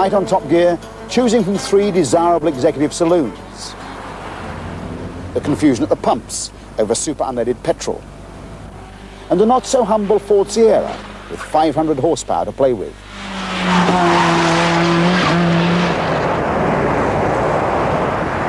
Tonight on Top Gear, choosing from 3 desirable executive saloons. The confusion at the pumps over super unleaded petrol. And a not-so-humble Ford Sierra with 500 horsepower to play with.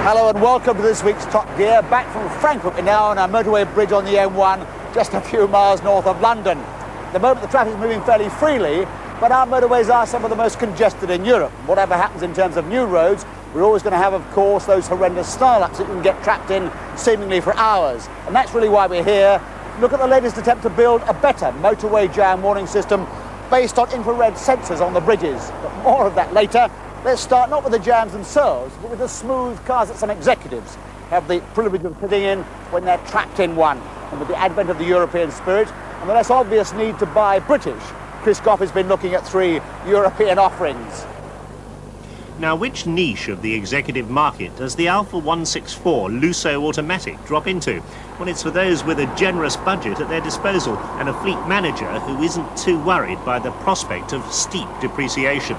Hello and welcome to this week's Top Gear. Back from Frankfurt, we're now on our motorway bridge on the M1, just a few miles north of London. At the moment the traffic is moving fairly freely, but our motorways are some of the most congested in Europe. Whatever happens in terms of new roads, we're always going to have, of course, those horrendous snarl-ups that you can get trapped in seemingly for hours. And that's really why we're here. Look at the latest attempt to build a better motorway jam warning system based on infrared sensors on the bridges. But more of that later. Let's start not with the jams themselves, but with the smooth cars that some executives have the privilege of sitting in when they're trapped in one. And with the advent of the European spirit and the less obvious need to buy British, Chris Goff has been looking at 3 European offerings. Now, which niche of the executive market does the Alfa 164 Lusso automatic drop into? Well, it's for those with a generous budget at their disposal and a fleet manager who isn't too worried by the prospect of steep depreciation.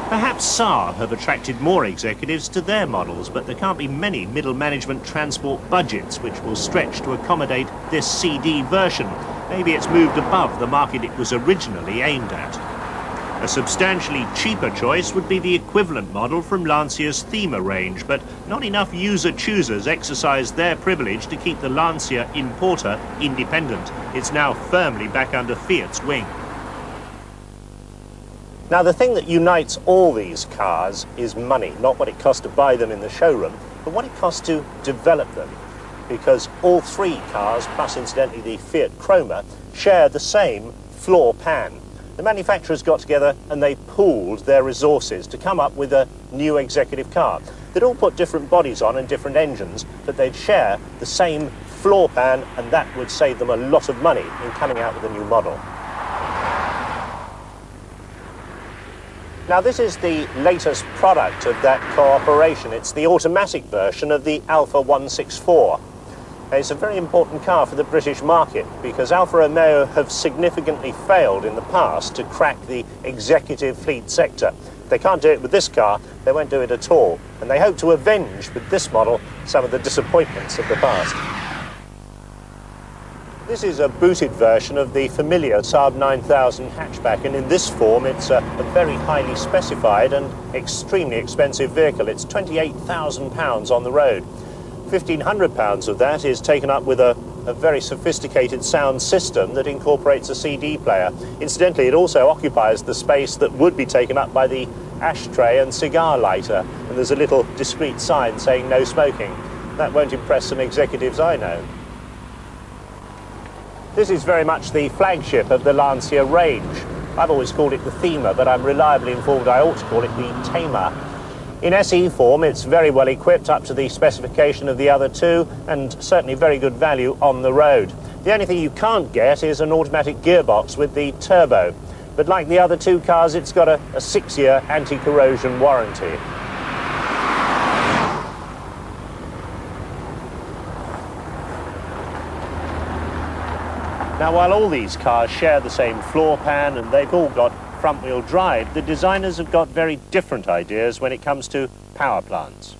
Perhaps Saab have attracted more executives to their models, but there can't be many middle management transport budgets which will stretch to accommodate this CD version. Maybe it's moved above the market it was originally aimed at. A substantially cheaper choice would be the equivalent model from Lancia's Thema range, but not enough user-choosers exercise their privilege to keep the Lancia importer independent. It's now firmly back under Fiat's wing. Now, the thing that unites all these cars is money, not what it costs to buy them in the showroom, but what it costs to develop them. Because all 3 cars, plus incidentally the Fiat Chroma, share the same floor pan. The manufacturers got together and they pooled their resources to come up with a new executive car. They'd all put different bodies on and different engines, but they'd share the same floor pan, and that would save them a lot of money in coming out with a new model. Now, this is the latest product of that cooperation. It's the automatic version of the Alfa 164. It's a very important car for the British market because Alfa Romeo have significantly failed in the past to crack the executive fleet sector. If they can't do it with this car, they won't do it at all. And they hope to avenge with this model some of the disappointments of the past. This is a booted version of the familiar Saab 9000 hatchback, and in this form it's a very highly specified and extremely expensive vehicle. It's £28,000 on the road. £1,500 of that is taken up with a very sophisticated sound system that incorporates a CD player. Incidentally, it also occupies the space that would be taken up by the ashtray and cigar lighter, and there's a little discreet sign saying no smoking. That won't impress some executives I know. This is very much the flagship of the Lancia range. I've always called it the Thema, but I'm reliably informed I ought to call it the Tamer. In SE form, it's very well equipped up to the specification of the other 2, and certainly very good value on the road. The only thing you can't get is an automatic gearbox with the turbo. But like the other 2 cars, it's got a 6-year anti-corrosion warranty. Now, while all these cars share the same floor pan and they've all got front-wheel drive, the designers have got very different ideas when it comes to power plants.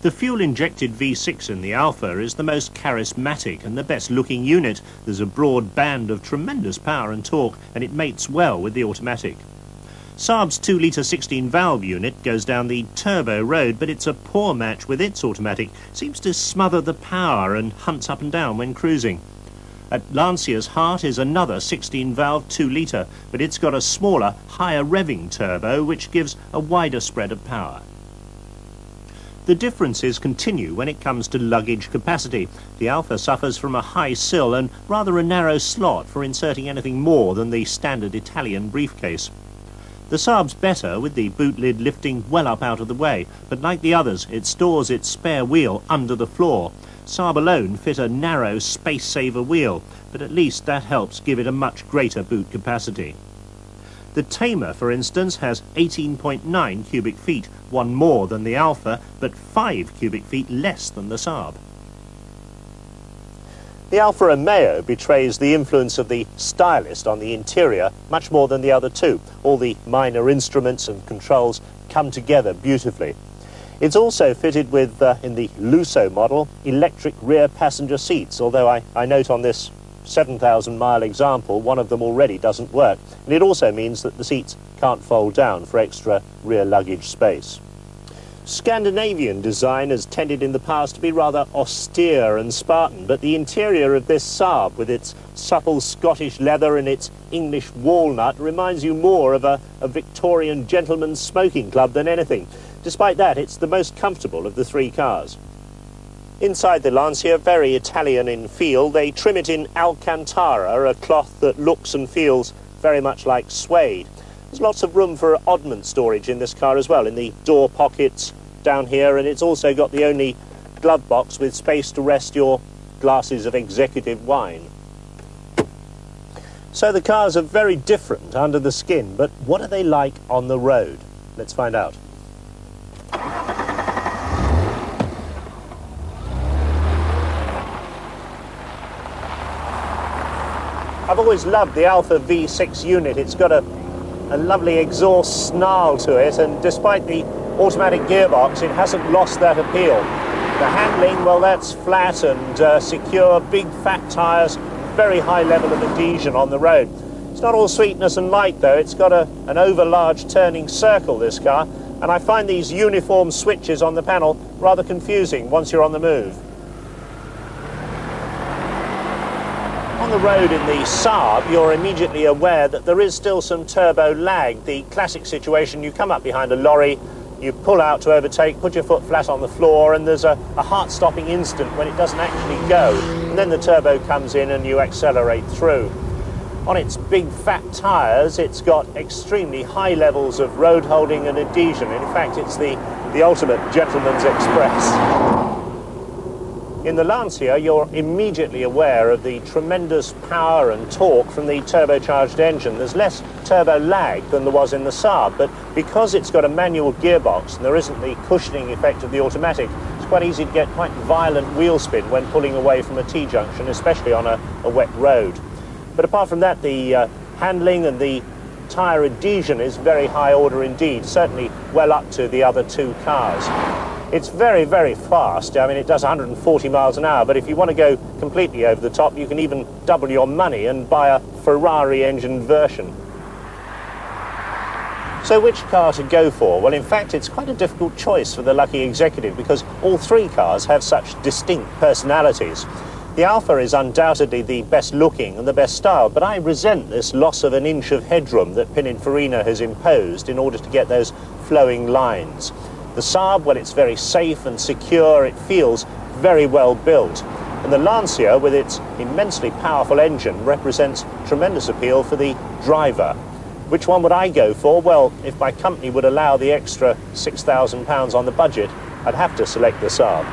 The fuel-injected V6 in the Alfa is the most charismatic and the best-looking unit. There's a broad band of tremendous power and torque, and it mates well with the automatic. Saab's 2-litre 16-valve unit goes down the turbo road, but it's a poor match with its automatic. Seems to smother the power and hunts up and down when cruising. At Lancia's heart is another 16-valve 2-litre, but it's got a smaller, higher revving turbo which gives a wider spread of power. The differences continue when it comes to luggage capacity. The Alfa suffers from a high sill and rather a narrow slot for inserting anything more than the standard Italian briefcase. The Saab's better, with the boot lid lifting well up out of the way, but like the others, it stores its spare wheel under the floor. Saab alone fit a narrow space-saver wheel, but at least that helps give it a much greater boot capacity. The Tamer, for instance, has 18.9 cubic feet, 1 more than the Alfa, but 5 cubic feet less than the Saab. The Alfa Romeo betrays the influence of the stylist on the interior much more than the other two. All the minor instruments and controls come together beautifully. It's also fitted with, in the Lusso model, electric rear passenger seats, although I note on this 7,000 mile example one of them already doesn't work. And it also means that the seats can't fold down for extra rear luggage space. Scandinavian design has tended in the past to be rather austere and Spartan, but the interior of this Saab, with its supple Scottish leather and its English walnut, reminds you more of a Victorian gentleman's smoking club than anything. Despite that, it's the most comfortable of the three cars. Inside the Lancia, very Italian in feel, they trim it in Alcantara, a cloth that looks and feels very much like suede. There's lots of room for oddment storage in this car as well, in the door pockets down here, and it's also got the only glove box with space to rest your glasses of executive wine. So the cars are very different under the skin, but what are they like on the road? Let's find out. I've always loved the Alfa V6 unit. It's got a lovely exhaust snarl to it, and despite the automatic gearbox, it hasn't lost that appeal. The handling, well, that's flat and secure, big fat tyres, very high level of adhesion on the road. It's not all sweetness and light though. It's got an over-large turning circle, this car, and I find these uniform switches on the panel rather confusing once you're on the move. On the road in the Saab, you're immediately aware that there is still some turbo lag. The classic situation, you come up behind a lorry, you pull out to overtake, put your foot flat on the floor, and there's a heart-stopping instant when it doesn't actually go. And then the turbo comes in and you accelerate through. On its big fat tyres, it's got extremely high levels of road holding and adhesion. In fact, it's the ultimate gentleman's express. In the Lancia, you're immediately aware of the tremendous power and torque from the turbocharged engine. There's less turbo lag than there was in the Saab, but because it's got a manual gearbox and there isn't the cushioning effect of the automatic, it's quite easy to get quite violent wheel spin when pulling away from a T-junction, especially on a wet road. But apart from that, the handling and the tyre adhesion is very high order indeed, certainly well up to the other two cars. It's very, very fast. I mean, it does 140 miles an hour, but if you want to go completely over the top, you can even double your money and buy a Ferrari engine version. So which car to go for? Well, in fact, it's quite a difficult choice for the lucky executive because all three cars have such distinct personalities. The Alfa is undoubtedly the best looking and the best style, but I resent this loss of an inch of headroom that Pininfarina has imposed in order to get those flowing lines. The Saab, well, it's very safe and secure, it feels very well built. And the Lancia, with its immensely powerful engine, represents tremendous appeal for the driver. Which one would I go for? Well, if my company would allow the extra £6,000 on the budget, I'd have to select the Saab.